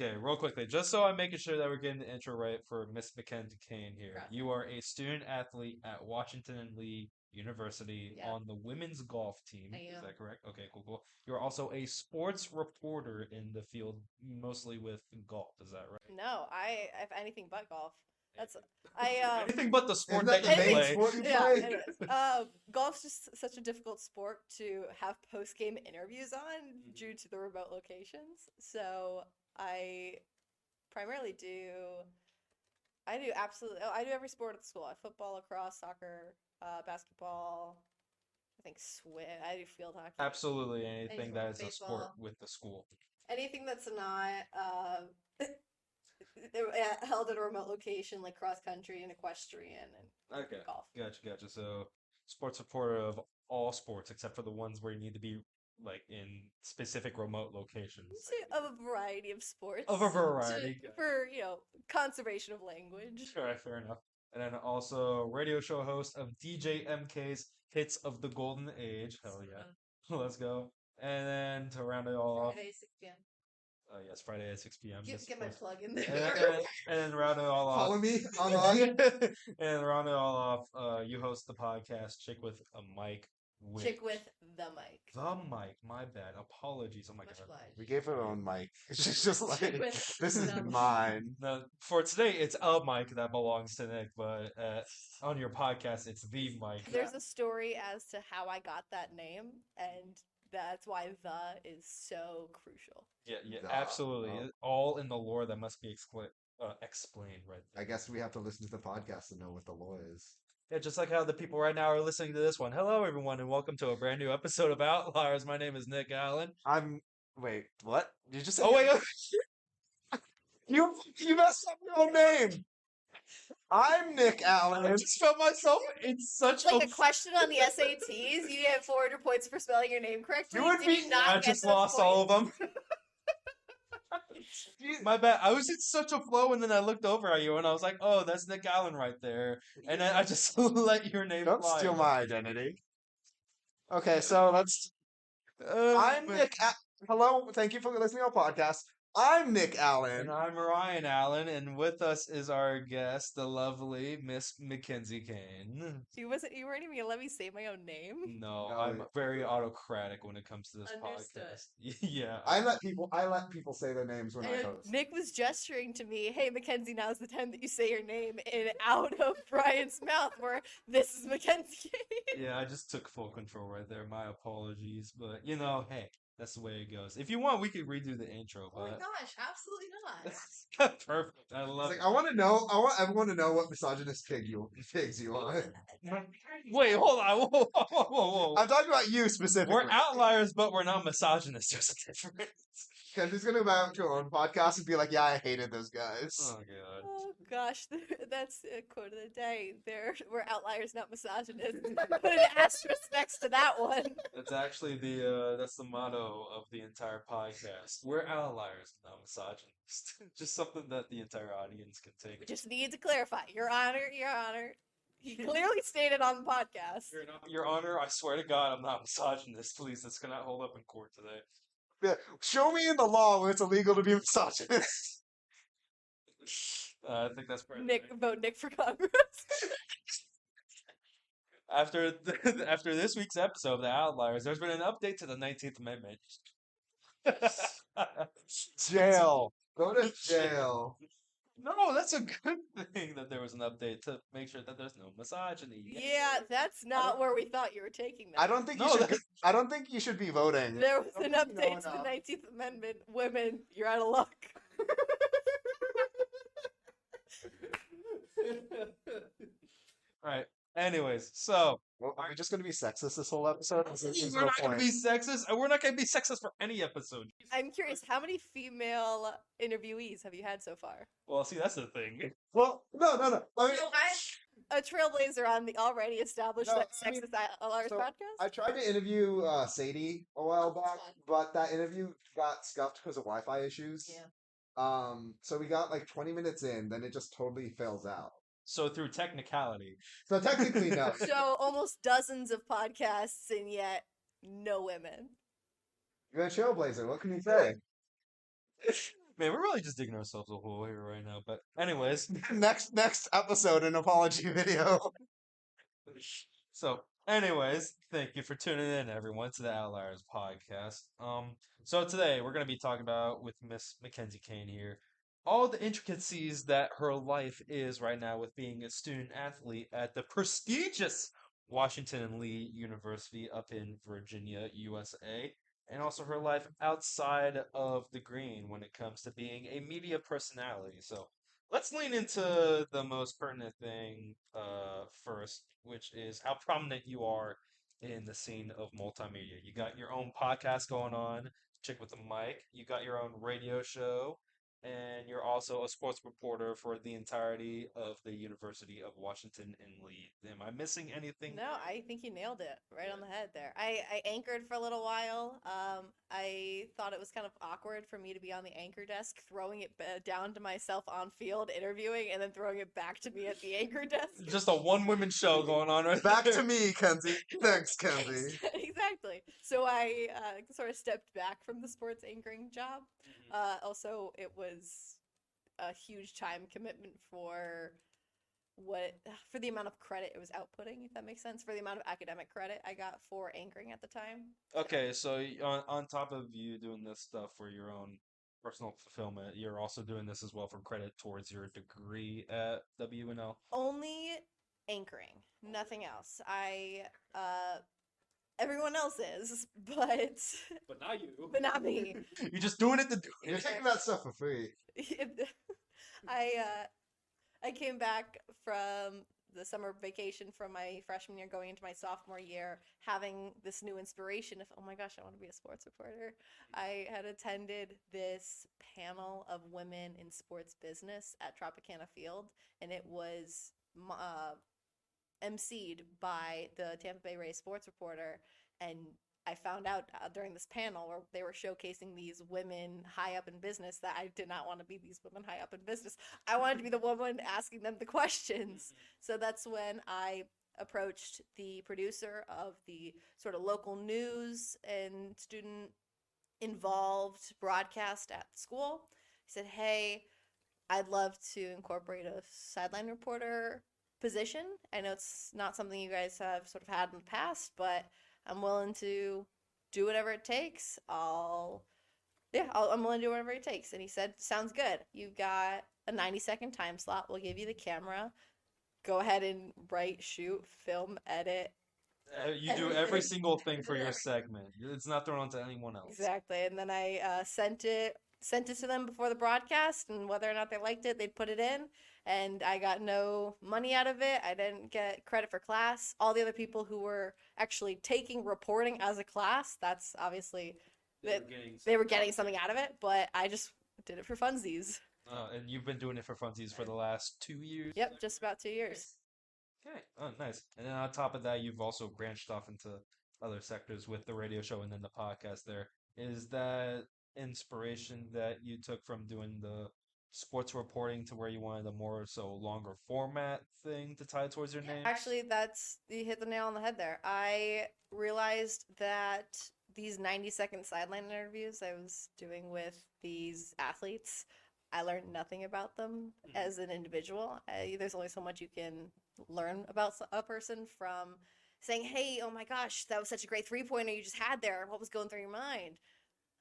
Okay, real quickly, just so I'm making sure that we're getting the intro right for Miss McKenzie Kane here. Correct. You are a student athlete at Washington and Lee University Yeah. on the women's golf team. I Is am. that correct? Okay, cool. You're also a sports reporter in the field, mostly with golf. Is that right? No, I have anything but golf. That's I Anything but the sport Isn't that that the you main play. sport you yeah, play? it is. Golf's just such a difficult sport to have post-game interviews on due to the remote locations. So I primarily I do every sport at the school. I have football, lacrosse, soccer, basketball. I think swim. I do field hockey. Absolutely anything that is a Baseball. sport with the school. Anything that's not held at a remote location like cross country and equestrian and Okay, golf. gotcha. So, sports reporter of all sports except for the ones where you need to be like in specific remote locations. Say of a variety of sports. Of a variety. For, conservation of language. Sure, fair enough. And then also radio show host of DJ MK's Hits of the Golden Age. Hell yeah. Let's go. And then to round it all off. Friday, 6 p.m. Yes, Friday at 6 p.m. Get my plug in And there. then round it all off. Follow me online. And round it all off, you host the podcast Chick with a Mic. Chick with the mic. The mic, my bad. Apologies. Oh my Much god. obliged. We gave her her own mic. She's just like, Chick with this is the- mine. No, for today, it's a mic that belongs to Nick, but on your podcast, it's the mic. There's a story as to how I got that name, and that's why the is so crucial. Yeah, The- absolutely. oh. All in the lore that must be explained right I there. guess we have to listen to the podcast to know what the law is. Yeah, just like how the people right now are listening to this one. Hello, everyone, and welcome to a brand new episode of Outliers. My name is Nick Allen. Wait, what? You just said Oh, wait. you messed up your own name. I'm Nick Allen. I just felt myself in such It's like a question on the SATs. You get 400 points for spelling your name correctly. You would Did be- you not I get just those lost all of points? them. My bad. I was in such a flow, and then I looked over at you, and I was like, "Oh, that's Nick Allen right there." And then I just let your name Don't fly. steal my identity. Okay, so let's. I'm Nick. Hello, thank you for listening to our podcast. I'm Nick Allen. And I'm Ryan Allen, and with us is our guest, the lovely Miss McKenzie Kane. You weren't even gonna let me say my own name. No, No, I'm very autocratic when it comes to this Understood. podcast. Yeah. I let people say their names when I And host. Nick was gesturing to me, "Hey, Mackenzie, now's the time that you say your name," and out of Brian's mouth, where this is Mackenzie. Yeah, I just took full control right there. My apologies, but hey, that's the way it goes. If you want, we could redo the intro, Oh my but gosh, absolutely not. perfect. I It's love like it. I want everyone to know what misogynist pigs you are. Wait, hold on. Whoa. I'm talking about you specifically. We're outliers, but we're not misogynists. There's a difference. Because he's gonna go out to our own podcast and be like, "Yeah, I hated those guys." Oh god. Oh gosh, that's a quote of the day. We're outliers, not misogynists. Put an asterisk next to that one. That's actually that's the motto of the entire podcast. We're outliers, not misogynists. Just something that the entire audience can take. We just need to clarify. Your Honor, Your Honor. He clearly stated on the podcast. Your Honor, I swear to God, I'm not misogynist. Please, that's gonna hold up in court today. Yeah, show me in the law where it's illegal to be misogynist. I think that's pretty. Vote Nick for Congress. After after this week's episode of The Outliers, there's been an update to the 19th Amendment. Jail. Go to jail. No, that's a good thing that there was an update to make sure that there's no misogyny. Yeah, that's not where we thought you were taking that. I don't think No, you should. that's- I don't think you should be voting. There was an No, update to the no. 19th Amendment. Women, you're out of luck. All right. Anyways, so Well, are we just gonna be sexist this whole episode? There's we're no not going to point. be sexist, and we're not going to be sexist for any episode. I'm curious, how many female interviewees have you had so far? Well, see, that's the thing. Well, no. I mean, A trailblazer on the already established No, I mean, Sexist Outliers so podcast? I tried to interview Sadie a while back, but that interview got scuffed because of Wi-Fi issues. Yeah. So we got like 20 minutes in, then it just totally fails out. So through technicality, So technically, no. So almost dozens of podcasts and yet no women. You're a trailblazer. What can you say? Man, we're really just digging ourselves a hole here right now. But anyways, Next episode, an apology video. so anyways, thank you for tuning in, everyone, to the Outliers podcast. So today we're gonna be talking about with Miss Mackenzie Kane here, all the intricacies that her life is right now with being a student athlete at the prestigious Washington and Lee University up in Virginia, USA, and also her life outside of the green when it comes to being a media personality. So let's lean into the most pertinent thing first, which is how prominent you are in the scene of multimedia. You got your own podcast going on, Chick with the Mic. You got your own radio show, and you're also a sports reporter for the entirety of the University of Washington and Lee. Am I missing anything? No, I think you nailed it right on the head there. I anchored for a little while. I thought it was kind of awkward for me to be on the anchor desk, throwing it down to myself on field, interviewing, and then throwing it back to me at the anchor desk. Just a one-woman show going on right Back there. to me, Kenzie. Thanks, Kenzie. Exactly. So I sort of stepped back from the sports anchoring job. Also, it was a huge time commitment for the amount of credit it was outputting, if that makes sense, for the amount of academic credit I got for anchoring at the time. Okay, so on top of you doing this stuff for your own personal fulfillment, you're also doing this as well for credit towards your degree at WNL. Only anchoring, nothing else. Everyone else is, But not you. but not me. You're just doing it to do You're it. taking that stuff for free. I came back from the summer vacation from my freshman year going into my sophomore year, having this new inspiration of, oh my gosh, I want to be a sports reporter. I had attended this panel of women in sports business at Tropicana Field, and it was emceed by the Tampa Bay Rays sports reporter, and I found out during this panel where they were showcasing these women high up in business that I did not want to be these women high up in business. I wanted to be the woman asking them the questions. So that's when I approached the producer of the sort of local news and student involved broadcast at the school. He said, hey, I'd love to incorporate a sideline reporter position. I know it's not something you guys have sort of had in the past, but I'm willing to do whatever it takes. I'm willing to do whatever it takes. And he said, sounds good. You've got a 90-second time slot. We'll give you the camera. Go ahead and write, shoot, film, edit. You do every single thing for your segment. It's not thrown onto anyone else. Exactly. And then I sent it to them before the broadcast, and whether or not they liked it, they'd put it in. And I got no money out of it. I didn't get credit for class. All the other people who were actually taking reporting as a class, that's obviously they were getting something out of it, but I just did it for funsies. And you've been doing it for funsies for the last 2 years? Yep, just about 2 years. Okay. Oh, nice. And then on top of that, you've also branched off into other sectors with the radio show and then the podcast there. Is that inspiration that you took from doing the sports reporting to where you wanted a more so longer format thing to tie towards your name? Actually, you hit the nail on the head there. I realized that these 90-second sideline interviews I was doing with these athletes, I learned nothing about them as an individual. There's only so much you can learn about a person from saying, hey, oh my gosh, that was such a great three-pointer you just had there. What was going through your mind?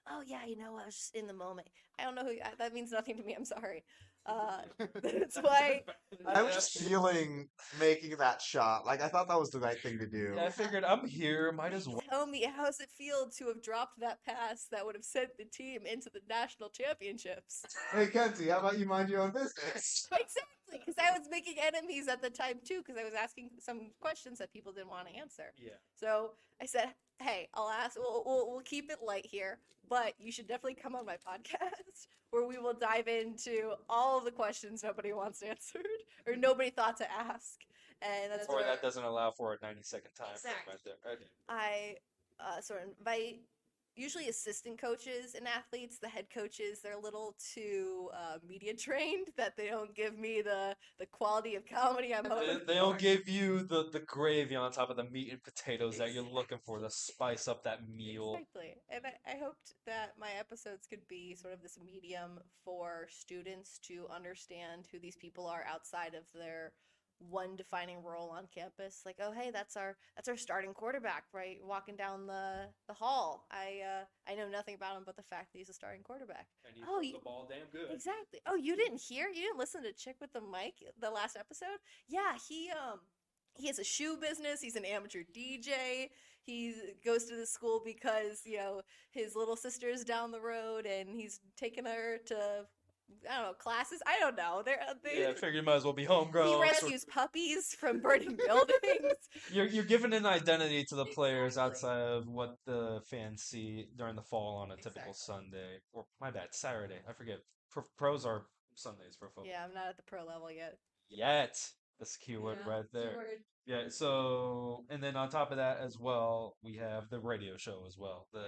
Oh, yeah, I was just in the moment. I don't know that means nothing to me. I'm sorry. That's why I was just feeling making that shot. Like, I thought that was the right thing to do. Yeah, I figured I'm here, might as well. tell me, how does it feel to have dropped that pass that would have sent the team into the national championships? Hey, Kenzie, how about you mind your own business? Exactly, because I was making enemies at the time too, because I was asking some questions that people didn't want to answer. Yeah. So I said, hey, I'll ask, we'll keep it light here, but you should definitely come on my podcast where we will dive into all of the questions nobody wants answered or nobody thought to ask. And that's Or where that doesn't allow for a 90-second time frame Exactly. right there. Okay. I sort of invite usually assistant coaches and athletes, the head coaches, they're a little too media trained that they don't give me the quality of comedy I'm hoping They don't for. give you the gravy on top of the meat and potatoes that you're looking for to spice up that meal. Exactly. And I hoped that my episodes could be sort of this medium for students to understand who these people are outside of their one defining role on campus. Like, oh hey, that's our starting quarterback, right? Walking down the hall. I know nothing about him but the fact that he's a starting quarterback. And he Oh, throws the ball damn good. exactly. Oh, you didn't hear? You didn't listen to Chick with the Mic, the last episode? Yeah, he has a shoe business. He's an amateur DJ. He goes to the school because, his little sister's down the road and he's taking her to, I don't know, classes. I don't know. Yeah, I figured you might as well be homegrown. He rescues puppies from burning buildings. You're giving an identity to the players outside of what the fans see during the fall on a typical Sunday. Or, my bad, Saturday. I forget. Pros are Sundays for football. Yeah, I'm not at the pro level yet. Yet. That's the keyword right there. Keyword. Yeah, so, and then on top of that as well, we have the radio show as well. The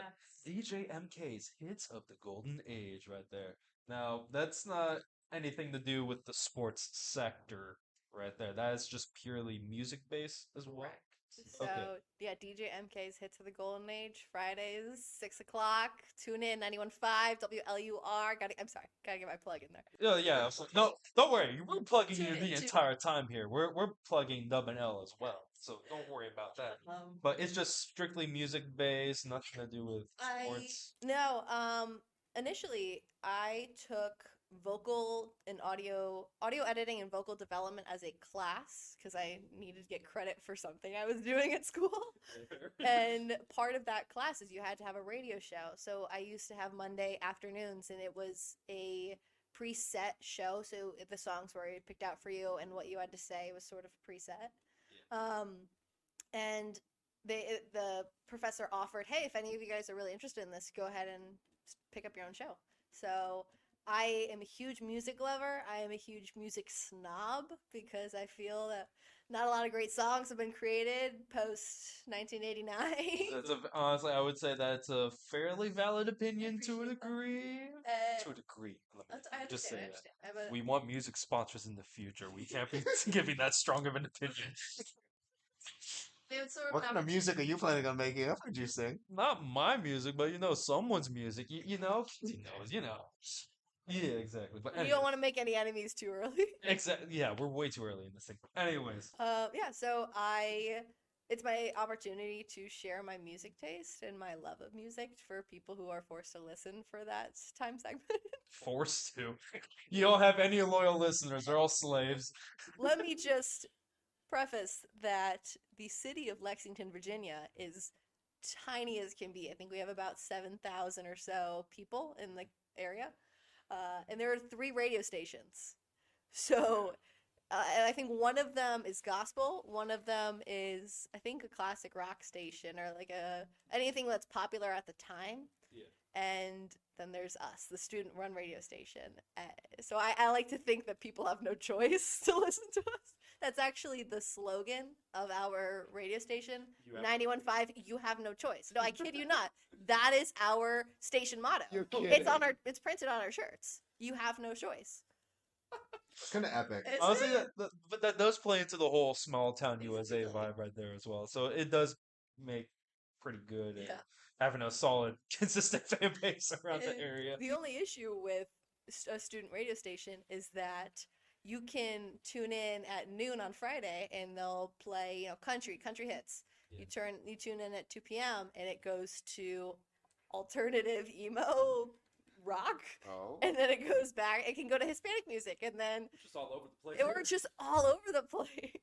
DJ MK's Hits of the Golden Age right there. Now, that's not anything to do with the sports sector right there. That is just purely music based as well. Correct. So, yeah, DJ MK's Hits of the Golden Age, Fridays, 6 o'clock. Tune in, 91.5, WLUR. I'm sorry, gotta get my plug in there. Yeah. No, don't worry. We're plugging you the entire time here. We're plugging Dub and L as well. So don't worry about that. But it's just strictly music based, nothing to do with sports. No, initially I took vocal and audio editing and vocal development as a class because I needed to get credit for something I was doing at school. And part of that class is you had to have a radio show. So I used to have Monday afternoons and it was a preset show. So the songs were picked out for you and what you had to say was sort of preset. And the professor offered, hey, if any of you guys are really interested in this, go ahead and pick up your own show. So I am a huge music lover. I am a huge music snob because I feel that not a lot of great songs have been created post 1989. Honestly, I would say that's a fairly valid opinion to a degree. To a degree. Let me just say that. We want music sponsors in the future. We can't be giving that strong of an opinion. What kind of music are you planning on making? I've heard you sing. Not my music, but someone's music. You know? He knows. Yeah, exactly. But You don't want to make any enemies too early. Exactly. Yeah, we're way too early in this thing. Anyways. Yeah, so it's my opportunity to share my music taste and my love of music for people who are forced to listen for that time segment. Forced to. You don't have any loyal listeners. They're all slaves. Let me just preface that the city of Lexington, Virginia is tiny as can be. I think we have about 7,000 or so people in the area. And there are 3 radio stations. So I think one of them is gospel. One of them is, I think, a classic rock station or like anything that's popular at the time. Yeah. And then there's us, the student-run radio station. So I like to think that people have no choice to listen to us. That's actually the slogan of our radio station, 91.5, you have no choice. No, I kid you not. That is our station motto. You're kidding. It's printed on our shirts. You have no choice. It's kind of epic. Honestly, but that does play into the whole small town USA vibe right there as well. So it does make pretty good and having a solid, consistent fan base around the area. The only issue with a student radio station is that you can tune in at noon on Friday and they'll play, country hits. Yeah. You tune in at 2 p.m. and it goes to alternative emo rock. Oh. And then it goes back. It can go to Hispanic music and then just all over the place. We're just all over the place.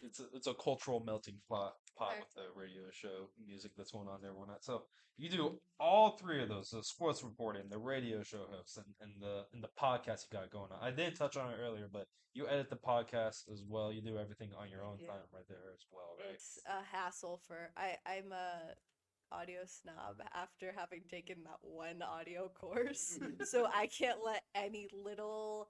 It's a cultural melting pot with the radio show music that's going on there, whatnot. So you do all 3 of those: the sports reporting, the radio show hosts, and the podcast you got going on. I did touch on it earlier, but you edit the podcast as well. You do everything on your own time right there as well, right? It's a hassle I'm a audio snob after having taken that one audio course, so I can't let any little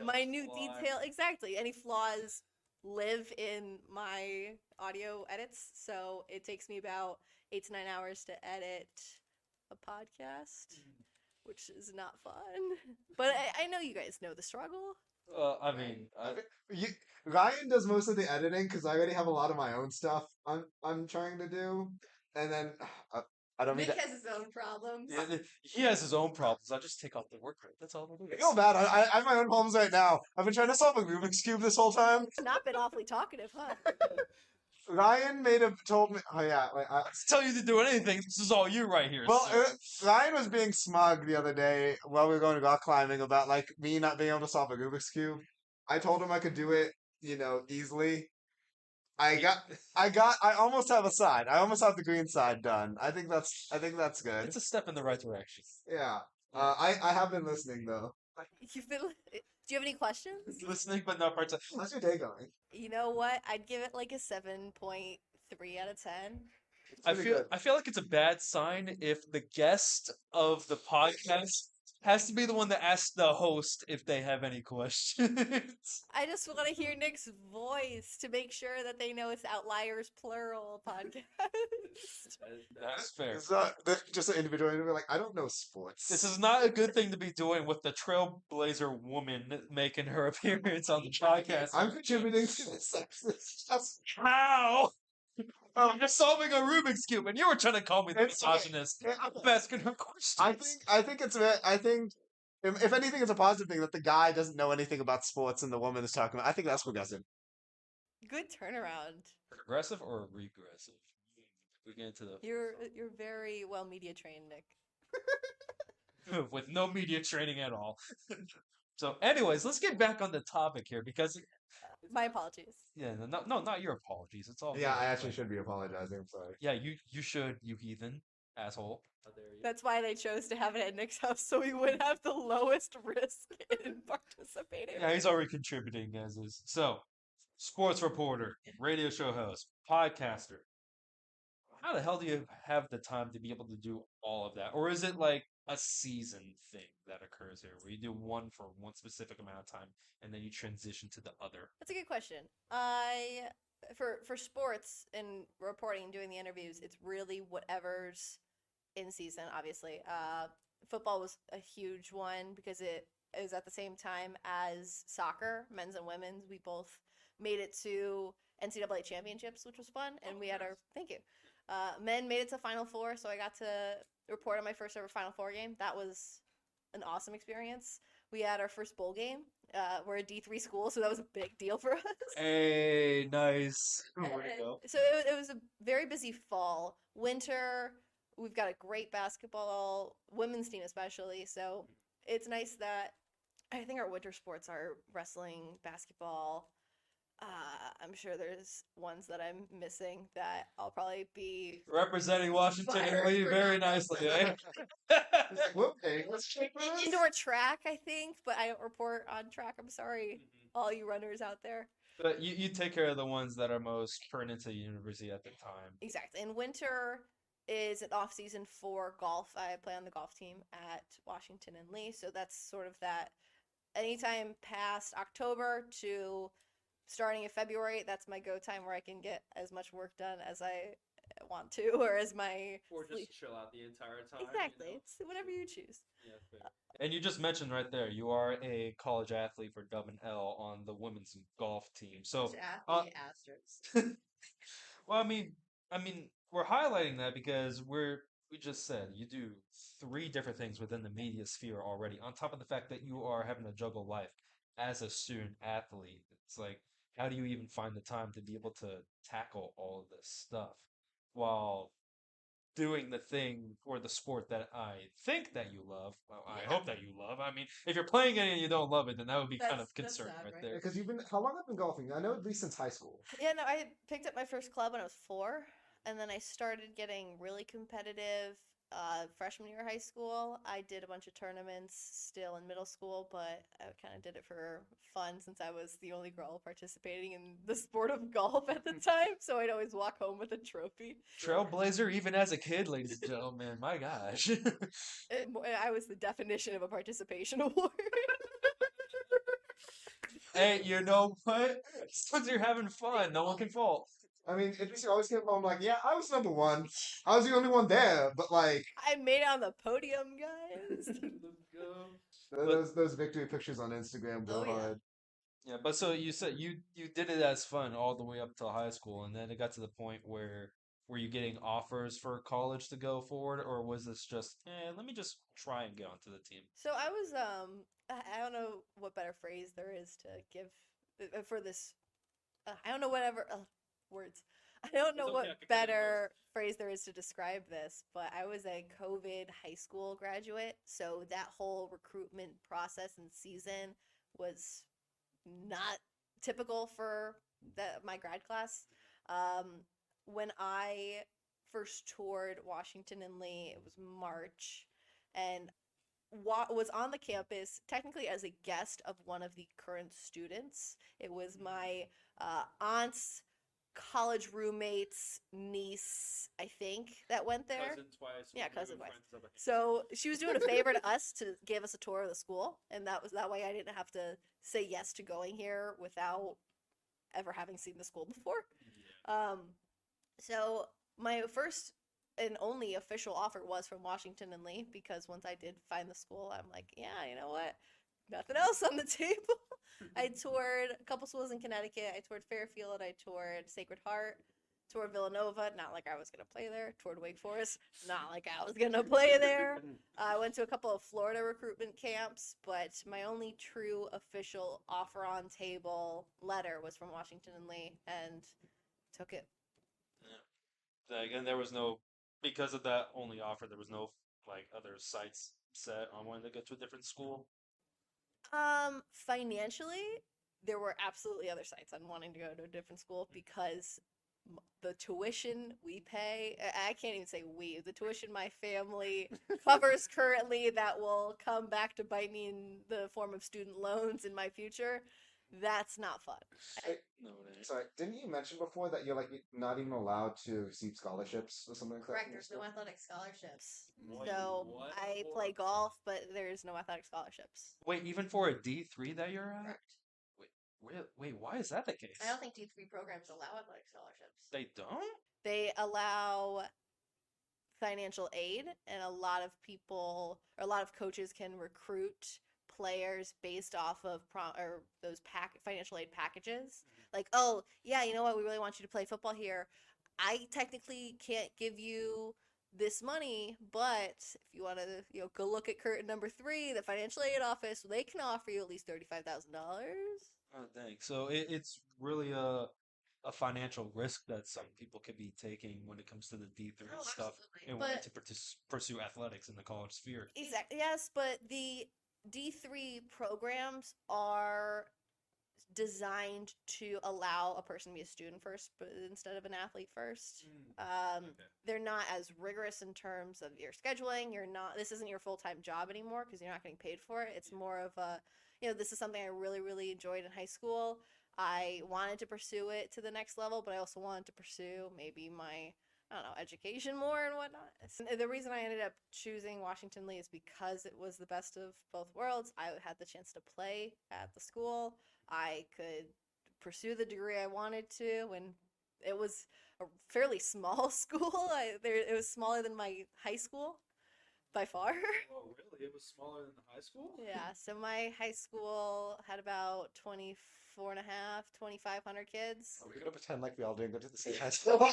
minute detail, exactly, any flaws live in my audio edits, so it takes me about 8 to 9 hours to edit a podcast, which is not fun. But I know you guys know the struggle. I mean, You, Ryan does most of the editing because I already have a lot of my own stuff I'm trying to do, and then I don't mean Nick to has his own problems. he has his own problems. I just take off the work rate. That's all it I is. feel bad. I have my own problems right now. I've been trying to solve a Rubik's Cube this whole time. Not been awfully talkative, huh? Ryan told me. Oh yeah, like, Tell you to do anything. This is all you right here. well, sir. Ryan was being smug the other day while we were going rock climbing about like me not being able to solve a Rubik's Cube. I told him I could do it, easily. I almost have a side. I almost have the green side done. I think that's good. It's a step in the right direction. Yeah. I have been listening though. You've been. Do you have any questions? Listening, but not parts. How's your day going? You know what? I'd give it like a 7.3 out of 10. I Pretty feel good. I feel like it's a bad sign if the guest of the podcast has to be the one that asks the host if they have any questions. I just want to hear Nick's voice to make sure that they know it's Outliers Plural podcast. That's fair. It's just an individual interview. Like I don't know sports. This is not a good thing to be doing with the Trailblazer woman making her appearance on the podcast. I'm contributing to the sexist. How? I'm just solving a Rubik's Cube, and you were trying to call me the It's okay. misogynist. Yeah, I'm asking her questions. I think if anything, it's a positive thing that the guy doesn't know anything about sports and the woman is talking about. I think that's progressive. Good turnaround. Progressive or regressive? We get into You're very well media trained, Nick. the with no media training at all. So, anyways, let's get back on the topic here because My apologies. not your apologies. It's all Yeah, good. I actually should be apologizing. I'm sorry. Yeah, you should, you heathen asshole. How dare you? That's why they chose to have it at Nick's house, so he would have the lowest risk in participating. Yeah, he's already contributing as is. So, sports reporter, radio show host, podcaster. How the hell do you have the time to be able to do all of that? Or is it like a season thing that occurs here where you do one for one specific amount of time and then you transition to the other? That's a good question. For sports and reporting and doing the interviews, it's really whatever's in season, obviously. Football was a huge one because it is at the same time as soccer, men's and women's. We both made it to NCAA championships, which was fun, and we had our thank you. Men made it to Final Four, so I got to report on my first ever Final Four game. That was an awesome experience. We had our first bowl game. We're a D3 school, so that was a big deal for us. Hey, nice. Way to go. So it was a very busy fall. Winter, we've got a great basketball, women's team especially, so it's nice that I think our winter sports are wrestling, basketball. I'm sure there's ones that I'm missing that I'll probably be Representing Washington and fired Lee for very not nicely, eh? It's like, whooping. Let's check this. indoor track, I think, but I don't report on track. I'm sorry, all you runners out there. But you take care of the ones that are most pertinent to the university at the time. Exactly. And winter is an off season for golf. I play on the golf team at Washington and Lee, so that's sort of that. Anytime past October to starting in February, that's my go time where I can get as much work done as I want to, or as my Or sleep- just chill out the entire time. exactly. You know? It's whatever you choose. Yeah, fair. And you just mentioned right there, you are a college athlete for Dub and L on the women's golf team. So, Asterisk. well, I mean, we're highlighting that because we just said you do 3 different things within the media sphere already. On top of the fact that you are having to juggle life as a student athlete, it's like, how do you even find the time to be able to tackle all of this stuff while doing the thing or the sport that I think that you love? Well, I hope that you love. I mean, if you're playing it and you don't love it, then that would be kind of That's concerning sad, right right? there. Because how long have you been golfing? I know at least since high school. Yeah, no, I picked up my first club when I was 4, and then I started getting really competitive freshman year of high school. I did a bunch of tournaments still in middle school, but I kind of did it for fun since I was the only girl participating in the sport of golf at the time, so I'd always walk home with a trophy. Trailblazer, even as a kid, ladies and gentlemen, my gosh. I was the definition of a participation award. Hey, you know what? Since you're having fun, no one can fault. I mean, NBC always came home like, yeah, I was number one. I was the only one there, but like I made it on the podium, guys. those victory pictures on Instagram go Oh, yeah. hard. Yeah, but so you said you did it as fun all the way up to high school, and then it got to the point where were you getting offers for college to go forward, or was this just, let me just try and get onto the team? So I was I don't know what better phrase there is to give for this. I don't know whatever words. I don't know okay, what I can cut it better phrase there is to describe this, but I was a COVID high school graduate, so that whole recruitment process and season was not typical for my grad class. When I first toured Washington and Lee, it was March, and was on the campus technically as a guest of one of the current students. It was my aunt's college roommate's niece, I think, that went there. Cousin twice. Yeah, we cousin were twice. friends of a- So she was doing a favor to us to give us a tour of the school, and that way I didn't have to say yes to going here without ever having seen the school before. So my first and only official offer was from Washington and Lee, because once I did find the school, I'm like, yeah, you know what? Nothing else on the table. I toured a couple schools in Connecticut. I toured Fairfield. I toured Sacred Heart. Toured Villanova. Not like I was going to play there. Toured Wake Forest. Not like I was going to play there. I went to a couple of Florida recruitment camps, but my only true official offer on table letter was from Washington and Lee, and took it. Again, there was no, because of that only offer, there was no like other sites set on wanting to go to a different school. Financially, there were absolutely other sites on wanting to go to a different school, because the tuition we pay, I can't even say we, the tuition my family covers currently that will come back to bite me in the form of student loans in my future, that's not fun. No, it ain't. Sorry, didn't you mention before that you're like not even allowed to receive scholarships or something like that? Correct, there's no athletic scholarships. What? So What? I play golf, but there's no athletic scholarships. Wait, even for a D3 that you're at? Correct. Wait, why is that the case? I don't think D3 programs allow athletic scholarships. They don't? They allow financial aid, and a lot of people, or a lot of coaches, can recruit players based off of those financial aid packages. Like, oh yeah, you know what, we really want you to play football here. I technically can't give you this money, but if you want to, go look at curtain number 3, the financial aid office, they can offer you at least $35,000. Oh, dang. So it's really a financial risk that some people could be taking when it comes to the D3 Oh, stuff absolutely. and But- wanting to pursue athletics in the college sphere. Exactly. Yes, but the D3 programs are designed to allow a person to be a student first, but instead of an athlete first. Okay. They're not as rigorous in terms of your scheduling. This isn't your full-time job anymore, because you're not getting paid for it. It's more of a, this is something I really, really enjoyed in high school. I wanted to pursue it to the next level, but I also wanted to pursue maybe my, I don't know, education more and whatnot. And the reason I ended up choosing Washington Lee is because it was the best of both worlds. I had the chance to play at the school. I could pursue the degree I wanted to, and it was a fairly small school. It was smaller than my high school by far. Oh, really? It was smaller than the high school? Yeah, so my high school had about 2,500 kids. Are we gonna pretend like we all didn't go to the same high school?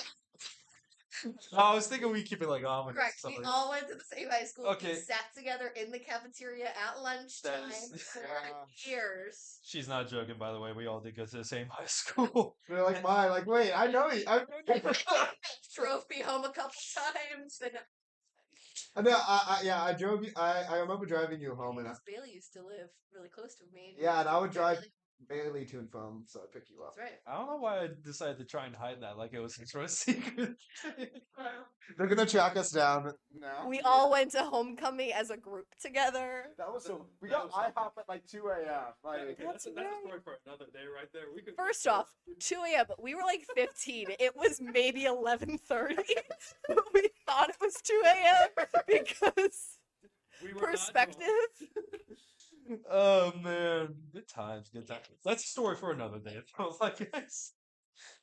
I was thinking we keep it like ominous. Correct. We something. all went to the same high school. Okay. We sat together in the cafeteria at lunchtime is- for Yeah. years. She's not joking, by the way. We all did go to the same high school. They're like, "My, like, wait, I know you. I know you." Drove me home a couple times. And No, I drove you. I remember driving you home, and Bailey used to live really close to me. yeah, and I would drive Bailey to and from, so I'd pick you up. That's right. I don't know why I decided to try and hide that like it was some sort of secret. They're gonna track us down now. We all went to homecoming as a group together. That was so. We That got was IHOP at like 2 a.m. Like, that's a story for another day right there. We could First off, 2 a.m., but we were like 15. It was maybe 11:30. We thought it was 2 a.m. because we were not perspective. Oh man, good times, good times. That's a story for another day. I was like, guys,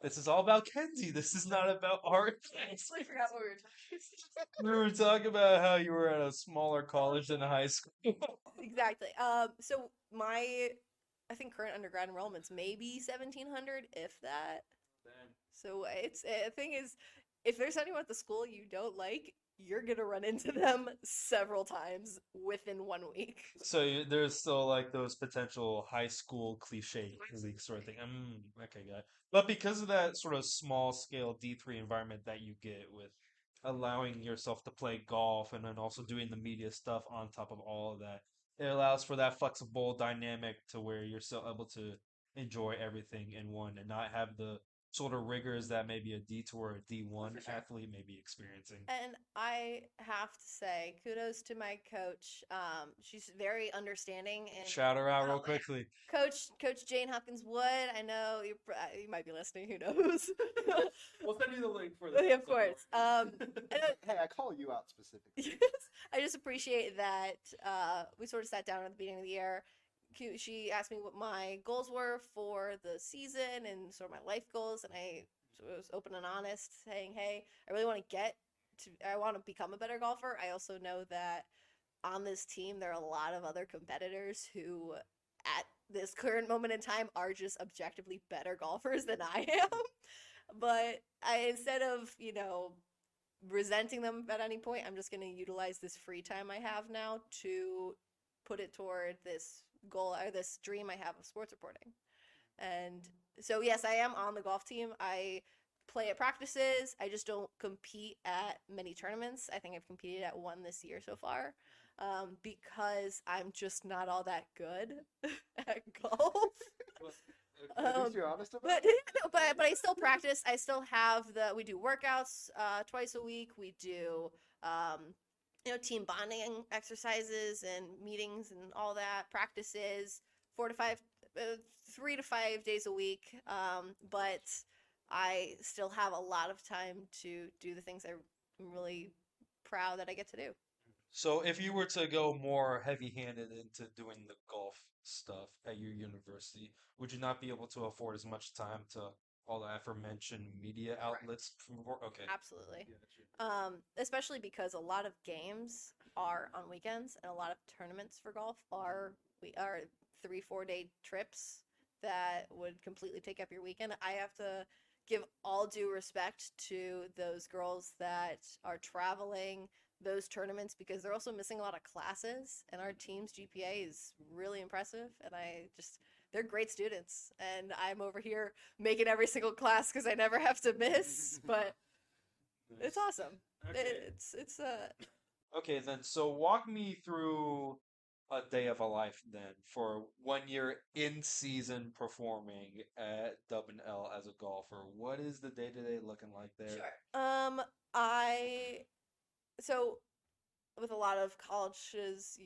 this is all about Kenzie. This is not about art. I totally forgot what we were talking We were talking about how you were at a smaller college than a high school. Exactly. So my, I think current undergrad enrollment's maybe 1,700, if that. So it's the thing is, if there's anyone at the school you don't like, you're gonna run into them several times within 1 week. So there's still like those potential high school cliche league sort of thing. Okay, got it. But because of that sort of small scale D3 environment that you get with allowing yourself to play golf and then also doing the media stuff on top of all of that, it allows for that flexible dynamic to where you're still able to enjoy everything in one and not have the sort of rigors that maybe a D2 or a D1 For sure. athlete may be experiencing. And I have to say, kudos to my coach. She's very understanding and Shout her out real Oh, quickly. Coach Jane Hopkins Wood. I know you might be listening. Who knows? We'll send you the link for Yeah, of course. Hey, I call you out specifically. Yes, I just appreciate that we sort of sat down at the beginning of the year. She asked me what my goals were for the season and sort of my life goals, and I was open and honest, saying, "Hey, I really want to I want to become a better golfer. I also know that on this team there are a lot of other competitors who, at this current moment in time, are just objectively better golfers than I am. But instead of resenting them at any point, I'm just going to utilize this free time I have now to put it toward this goal or this dream I have of sports reporting. And so, yes, I am on the golf team. I play at practices. I just don't compete at many tournaments. I think I've competed at one this year so far, because I'm just not all that good at golf. At least you're honest about But, it. but I still practice. I still have we do workouts twice a week. We do team bonding exercises and meetings and all that, practices 3 to 5 days a week. But I still have a lot of time to do the things I'm really proud that I get to do. So if you were to go more heavy-handed into doing the golf stuff at your university, would you not be able to afford as much time to all the aforementioned media outlets? Okay. Absolutely. Especially because a lot of games are on weekends and a lot of tournaments for golf are 3-4 day trips that would completely take up your weekend. I have to give all due respect to those girls that are traveling those tournaments because they're also missing a lot of classes, and our team's GPA is really impressive, and they're great students, and I'm over here making every single class because I never have to miss, but it's awesome. Okay. It's Okay, then, so walk me through a day of a life then for when you're in season performing at Dublin L as a golfer. What is the day-to-day looking like there? Sure. So with a lot of colleges,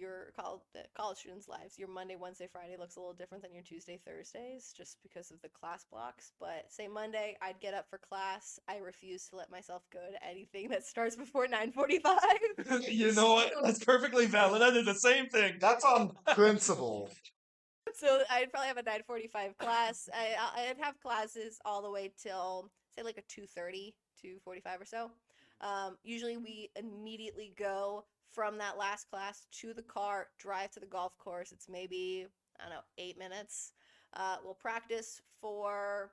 college students' lives, your Monday, Wednesday, Friday looks a little different than your Tuesday, Thursdays, just because of the class blocks. But say Monday, I'd get up for class. I refuse to let myself go to anything that starts before 9:45. You know what? That's perfectly valid. I did the same thing. That's on principle. So I'd probably have a 9:45 class. I'd have classes all the way till say like a 2:30, 2:45 or so. Usually we immediately go from that last class to the car, drive to the golf course. It's maybe, I don't know, 8 minutes. We'll practice for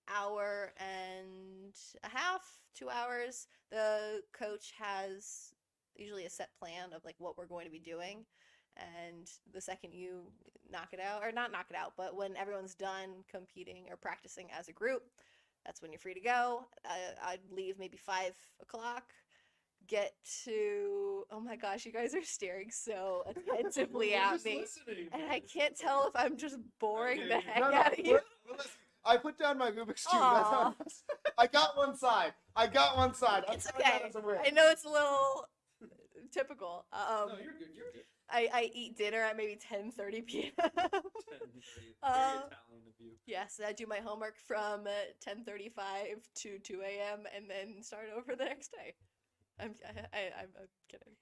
hour and a half, 2 hours. The coach has usually a set plan of like what we're going to be doing. And the second you knock it out, or not knock it out, but when everyone's done competing or practicing as a group, that's when you're free to go. I'd leave maybe 5 o'clock, get to, oh my gosh, you guys are staring so attentively at me. Listening. And I can't tell if I'm just boring Okay. the heck No, out of you. listen, I put down my Rubik's Cube. Aw. That's how I got one side. I'm It's sorry, that okay. was a win. I know it's a little typical. No, you're good. You're good. I eat dinner at maybe 10:30 p.m. Very Uh, Italian of you. Yes, I do my homework from 10:35 to 2 a.m. and then start over the next day. I'm kidding.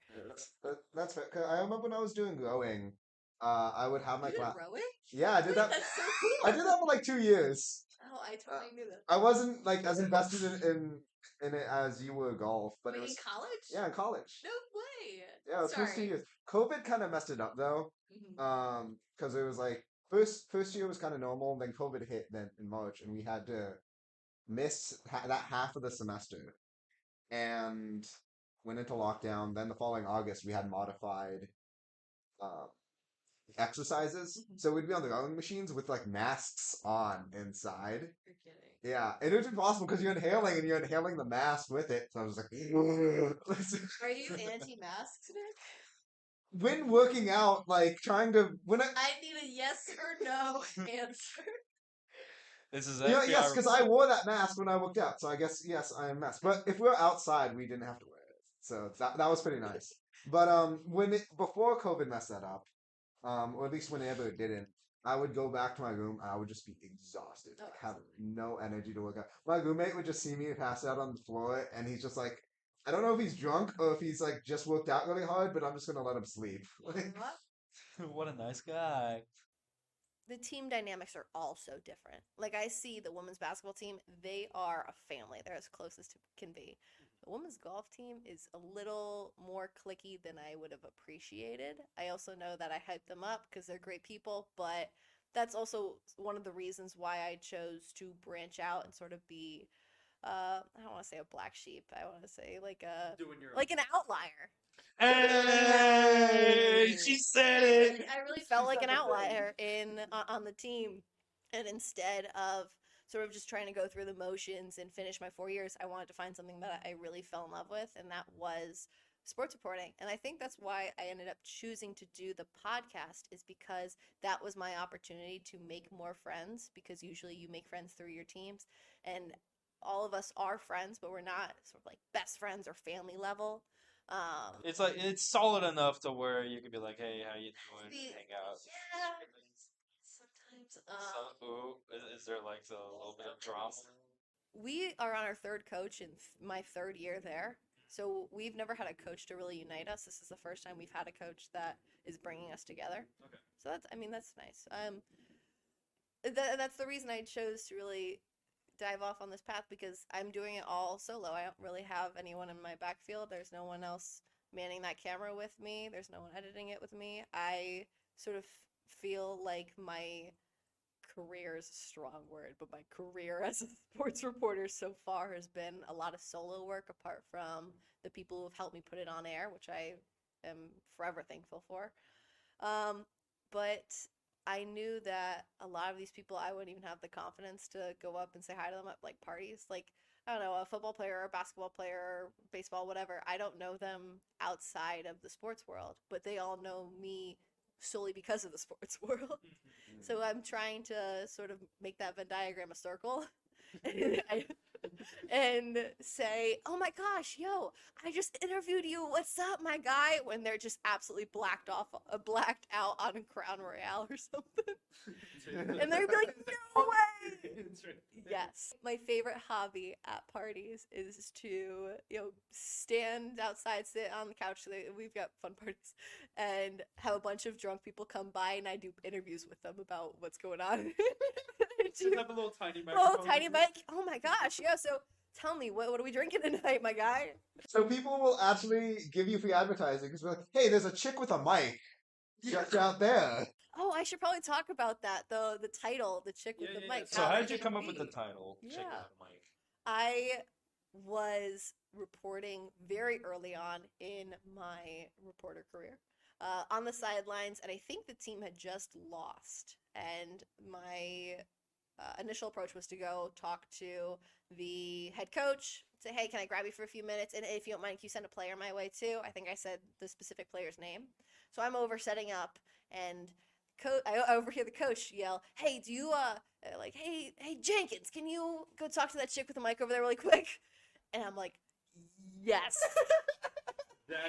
That's fair. 'Cause I remember when I was doing rowing, I would have my You did class. rowing? Yeah, I did that. That's so cool. I did that for like 2 years. Oh, I totally knew that. I wasn't like as invested in it as you were golf, but Wait, it was in college? yeah in college. No way. Yeah, it was first 2 years. COVID kind of messed it up though, Mhm. because it was like first year was kind of normal, then COVID hit then in March, and we had to miss that half of the semester and went into lockdown. Then the following August, we had modified um, exercises. Mhm. So we'd be on the rowing machines with like masks on inside. You're kidding. Yeah, and it was impossible because you're inhaling the mask with it. So I was like, Are you anti-masks, Nick? when working out, like trying to when I need a yes or no answer. This is yeah, FBI yes, because I wore that mask when I worked out, so I guess yes, I am masked. But if we're outside, we didn't have to wear it, so that was pretty nice. But before COVID messed that up, or at least whenever it didn't, I would go back to my room and I would just be exhausted, Oh, like have no energy to work out. My roommate would just see me pass out on the floor, and he's just like, I don't know if he's drunk or if he's like just worked out really hard, but I'm just gonna let him sleep. Like, What? What a nice guy. The team dynamics are all so different. Like I see the women's basketball team, they are a family. They're as close as can be. The women's golf team is a little more cliquey than I would have appreciated. I also know that I hype them up because they're great people, but that's also one of the reasons why I chose to branch out and sort of be I don't want to say a black sheep. I want to say Doing your like an outlier. Hey, she said it. I really felt like an outlier on the team, and instead of sort of just trying to go through the motions and finish my 4 years, I wanted to find something that I really fell in love with, and that was sports reporting. And I think that's why I ended up choosing to do the podcast, is because that was my opportunity to make more friends, because usually you make friends through your teams, and all of us are friends, but we're not sort of like best friends or family level. It's like it's solid enough to where you could be like, "Hey, how you doing?" The- Hang out. yeah, sometimes. So, ooh, is there like a little bit of drama? We are on our third coach in my third year there. So we've never had a coach to really unite us. This is the first time we've had a coach that is bringing us together. Okay. So that's nice. That's the reason I chose to really dive off on this path, because I'm doing it all solo. I don't really have anyone in my backfield. There's no one else manning that camera with me. There's no one editing it with me. I sort of feel like my career is a strong word, but my career as a sports reporter so far has been a lot of solo work, apart from the people who have helped me put it on air, which I am forever thankful for. But I knew that a lot of these people, I wouldn't even have the confidence to go up and say hi to them at like parties. Like, I don't know, a football player or a basketball player or baseball, whatever. I don't know them outside of the sports world, but they all know me solely because of the sports world. So I'm trying to sort of make that Venn diagram a circle and say, "Oh my gosh, yo, I just interviewed you. What's up, my guy?" When they're just absolutely blacked out on Crown Royale or something, and they'd be like, "No way!" Yes, my favorite hobby at parties is to stand outside, sit on the couch. We've got fun parties, and have a bunch of drunk people come by, and I do interviews with them about what's going on. Just have a little tiny Little tiny mic. Oh my gosh, yeah. So tell me, what are we drinking tonight, my guy? so people will actually give you free advertising because we're like, hey, there's a chick with a mic just out there. Oh, I should probably talk about that. The title, the chick with the mic. So how did you came come to up with the be. title? Yeah. Check out Mike. I was reporting very early on in my reporter career, on the sidelines, and I think the team had just lost. And my initial approach was to go talk to the head coach, say, "Hey, can I grab you for a few minutes? And if you don't mind, can you send a player my way too?" I think I said the specific player's name. So I'm over setting up, and I overhear the coach yell, "Hey, do you like, hey Jenkins, can you go talk to that chick with the mic over there really quick?" And I'm like, "Yes."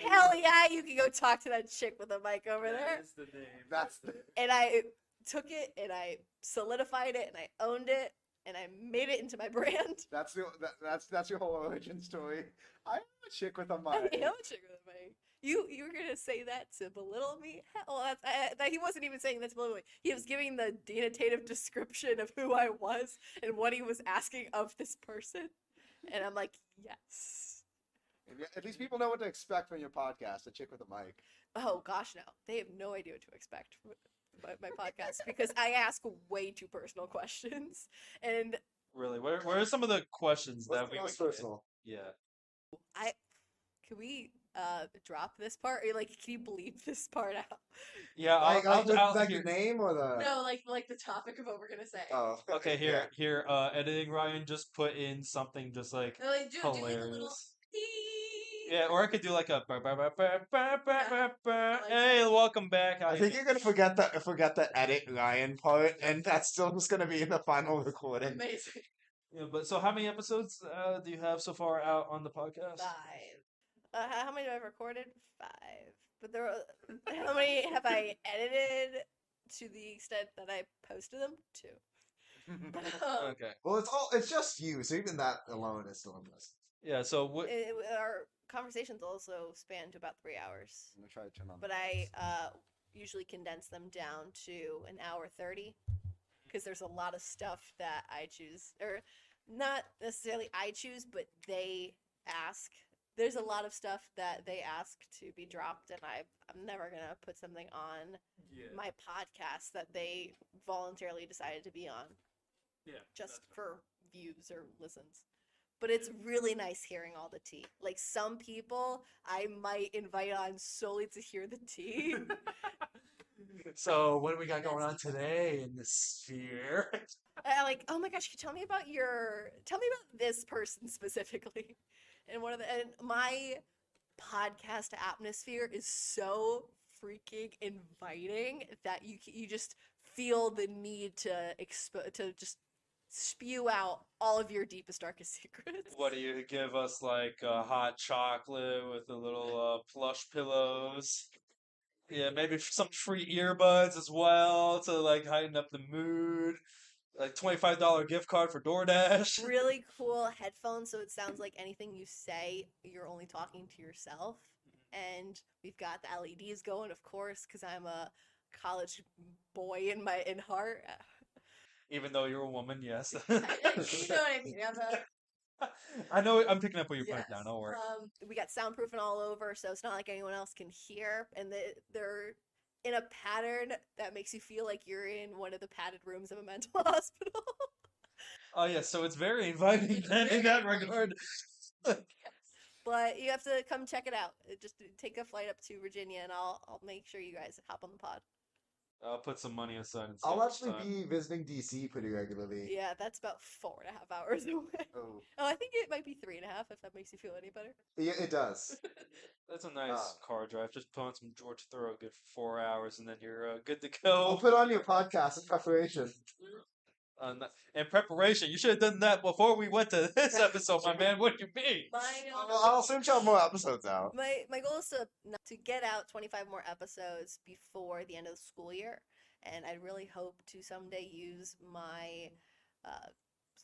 Hell yeah, you can go talk to that chick with the mic over there. That is the name. That's the And I took it and I solidified it and I owned it and I made it into my brand. that's your whole origin story. I'm a chick with a I mic. am a chick with a mic. You were gonna say that to belittle me? Well, he wasn't even saying that to belittle me. He was giving the denotative description of who I was and what he was asking of this person, and I'm like, yes. At least people know what to expect from your podcast. A chick with a mic. Oh gosh, no, they have no idea what to expect from my podcast because I ask way too personal questions, and Really, where are some of the questions What's that the we most would get? personal? Yeah. I can we drop this part? Or, like, can you bleep this part out? Yeah, Like here. the name or the? No, like the topic of what we're gonna say. Oh, Okay, yeah. here, editing Ryan, just put in something just like No, like, do like a little hilarious. beep. Yeah, or I could do like a like hey, welcome back. How I you think doing? you're gonna forget the edit Ryan part, and that's still just gonna be in the final recording. Amazing. Yeah, but so how many episodes do you have so far out on the podcast? 5. How many have I recorded? 5. But how many have I edited to the extent that I posted them? 2. Okay. Well, it's just you, so even that alone is still impressive. Yeah, so what Our conversations also span to about 3 hours. I'm gonna try to turn on. But I usually condense them down to an hour 30 because there's a lot of stuff that I choose, or not necessarily I choose, but they ask. There's a lot of stuff that they ask to be dropped, and I'm never gonna put something on my podcast that they voluntarily decided to be on just for views or listens. But it's really nice hearing all the tea. Like, some people I might invite on solely to hear the tea. So what do we got going on today in this sphere? Like, oh my gosh, can you tell me about this person specifically? And my podcast atmosphere is so freaking inviting that you just feel the need to just spew out all of your deepest, darkest secrets. What do you give us, like hot chocolate with a little plush pillows? Yeah, maybe some free earbuds as well to like heighten up the mood. Like $25 gift card for DoorDash. Really cool headphones, so it sounds like anything you say, you're only talking to yourself. And we've got the LEDs going, of course, because I'm a college boy in heart. Even though you're a woman, yes. You know what I mean? I know. I'm picking up what you're Yes. putting down. Don't worry. We got soundproofing all over, so it's not like anyone else can hear. And they're in a pattern that makes you feel like you're in one of the padded rooms of a mental hospital. Oh yeah, so it's very inviting then in that regard. But you have to come check it out. Just take a flight up to Virginia, and I'll make sure you guys hop on the pod. I'll put some money aside and I'll stuff. actually be visiting DC pretty regularly. Yeah, that's about 4.5 hours away. Oh, Oh, I think it might be 3.5 if that makes you feel any better. yeah, it does. That's a nice Ah. car drive. Just put on some George Thorogood for 4 hours, and then you're good to I'll go. put on your podcast in preparation. In preparation, you should have done that before we went to this episode, my man. What do you mean? I'll soon show more episodes out. My goal is to get out 25 more episodes before the end of the school year, and I really hope to someday use my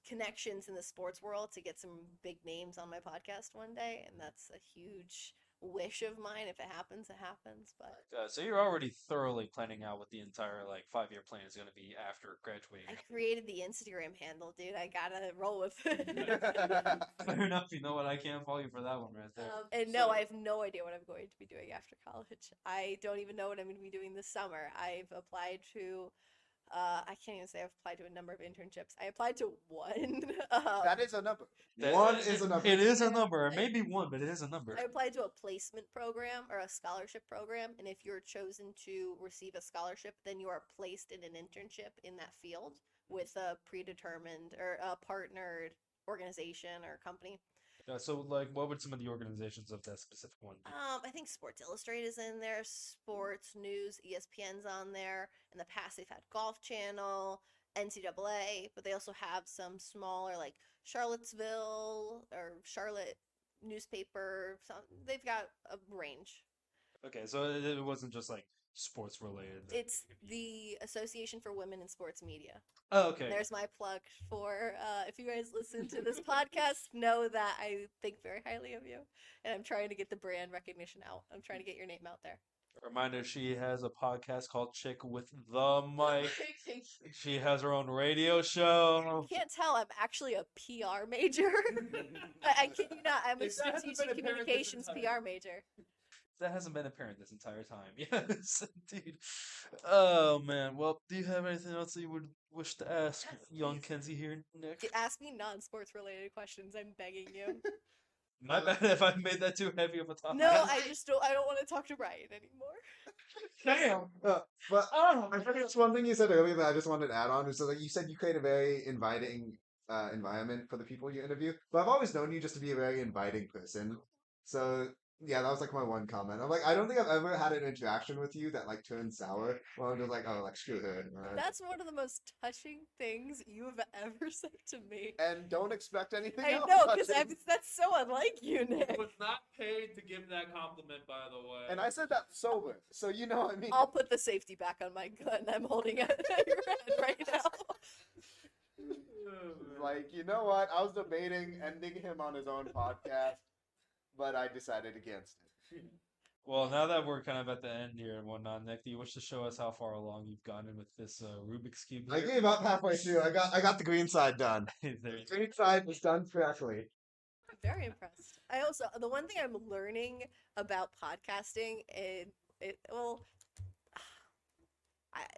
connections in the sports world to get some big names on my podcast one day, and that's a huge wish of mine. If it happens, it happens. But So you're already thoroughly planning out what the entire 5-year plan is going to be after graduating. I created the Instagram handle, dude. I gotta roll with it. Fair enough. You know what? I can't fault you for that one right there. And no, I have no idea what I'm going to be doing after college. I don't even know what I'm going to be doing this summer. I've applied to, I can't even say I've applied to a number of internships. I applied to one. That is a number. One is a number. It is a number. It may be one, but it is a number. I applied to a placement program or a scholarship program, and if you're chosen to receive a scholarship, then you are placed in an internship in that field with a predetermined or a partnered organization or company. So, what would some of the organizations of that specific one be? I think Sports Illustrated is in there, Sports News, ESPN's on there. In the past, they've had Golf Channel, NCAA, but they also have some smaller, like Charlottesville or Charlotte newspaper. They've got a range. Okay, so it wasn't just sports related? It's the Association for Women in Sports Media. Oh, okay. There's my plug for if you guys listen to this podcast, know that I think very highly of you, and I'm trying to get the brand recognition out. I'm trying to get your name out there. Reminder, she has a podcast called Chick with the Mic. She has her own radio show. You can't tell I'm actually a PR major. I kid you not. I'm a If that hasn't been strategic apparent this communications entire- PR major. That hasn't been apparent this entire time. Yes, indeed. Oh man. Well, do you have anything else that you would wish to ask young Kenzie here, Nick? Ask me non-sports related questions. I'm begging you. My bad if I made that too heavy of a topic. No, I don't want to talk to Ryan anymore. Damn. But Oh, I think that's one thing you said earlier that I just wanted to add on. Is like you said you create a very inviting environment for the people you interview. But I've always known you just to be a very inviting person. So yeah, that was like my one comment. I'm like, I don't think I've ever had an interaction with you that like turned sour. Well, I'm just like, oh, like screw her. That's one of the most touching things you have ever said to me. And don't expect anything I else. know, because that's so unlike you, Nick. Was not paid to give that compliment, by the way. And I said that sober, so you know what I mean. I'll put the safety back on my gun. I'm holding it at your head right now. Like, you know what? I was debating ending him on his own podcast, but I decided against it. Well, now that we're kind of at the end here and whatnot, Nick, do you wish to show us how far along you've gotten with this Rubik's Cube? I gave up halfway through. I got the green side done. There you go. Green side was done correctly. I'm very impressed. I also, the one thing I'm learning about podcasting,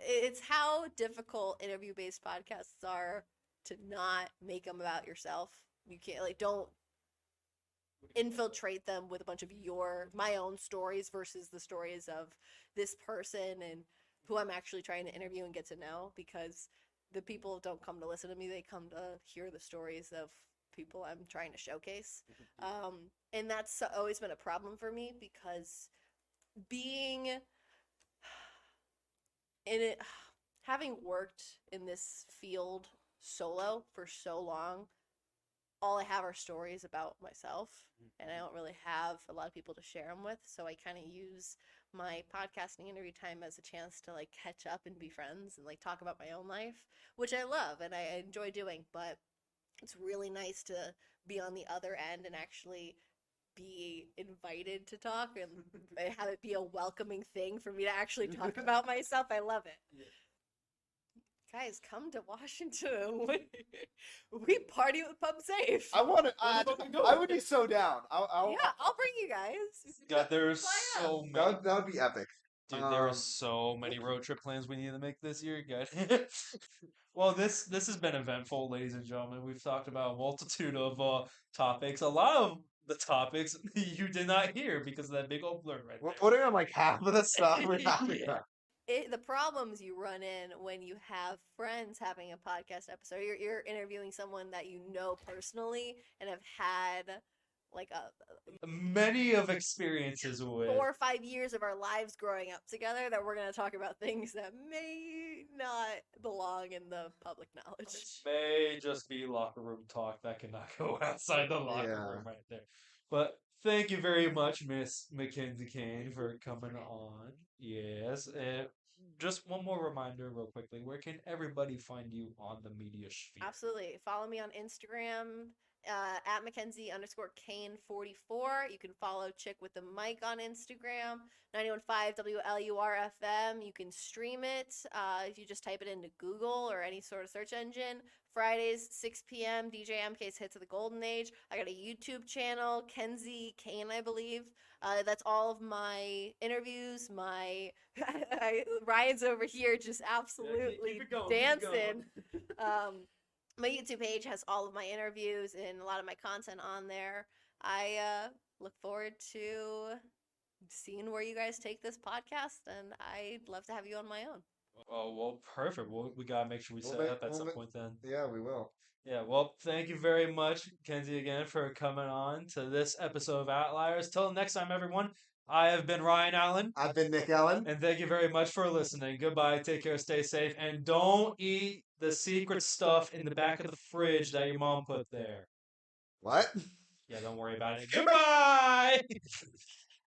it's how difficult interview-based podcasts are to not make them about yourself. You can't, like, don't infiltrate them with a bunch of my own stories versus the stories of this person and who I'm actually trying to interview and get to know, because the people don't come to listen to me, they come to hear the stories of people I'm trying to showcase. And that's always been a problem for me, because being in it, having worked in this field solo for so long, all I have are stories about myself, and I don't really have a lot of people to share them with. So I kind of use my podcasting interview time as a chance to like catch up and be friends and like talk about my own life, which I love and I enjoy doing. But it's really nice to be on the other end and actually be invited to talk and have it be a welcoming thing for me to actually talk about myself. I love it. Yeah. Guys, come to Washington. We party with Pub Safe. I want to. Let's fucking go. I would be so down. Yeah, I'll bring you guys. God, there's Fly so out. many. That would be epic. Dude, there are so many road trip plans we need to make this year, guys. Well, this has been eventful, ladies and gentlemen. We've talked about a multitude of topics. A lot of the topics you did not hear because of that big old blur right We're there. putting on like half of the stuff we're talking Yeah. about. The problems you run in when you have friends having a podcast episode, you're interviewing someone that you know personally and have had like Many of experiences with. 4 or 5 years of our lives growing up together, that we're going to talk about things that may not belong in the public knowledge. May just be locker room talk that cannot go outside the locker Yeah. room right there. But thank you very much, Miss McKenzie Kane, for coming on. Yes, and just one more reminder, real quickly. Where can everybody find you on the media sphere? Absolutely. Follow me on Instagram at McKenzie_Kane44. You can follow Chick with the Mic on Instagram, 91.5 WLUR-FM. You can stream it if you just type it into Google or any sort of search engine. Fridays, 6 p.m., DJ MK's Hits of the Golden Age. I got a YouTube channel, Kenzie Kane, I believe. That's all of my interviews. Ryan's over here just absolutely keep it going, dancing. My YouTube page has all of my interviews and a lot of my content on there. I look forward to seeing where you guys take this podcast, and I'd love to have you on my own. Oh, well, perfect. We gotta make sure we set it up at some point then. Yeah, we will. Yeah, well, thank you very much, Kenzie, again, for coming on to this episode of Outliers. Till next time, everyone, I have been Ryan Allen. I've been Nick Allen. And thank you very much for listening. Goodbye, take care, stay safe, and don't eat the secret stuff in the back of the fridge that your mom put there. What? Yeah, don't worry about it. Goodbye!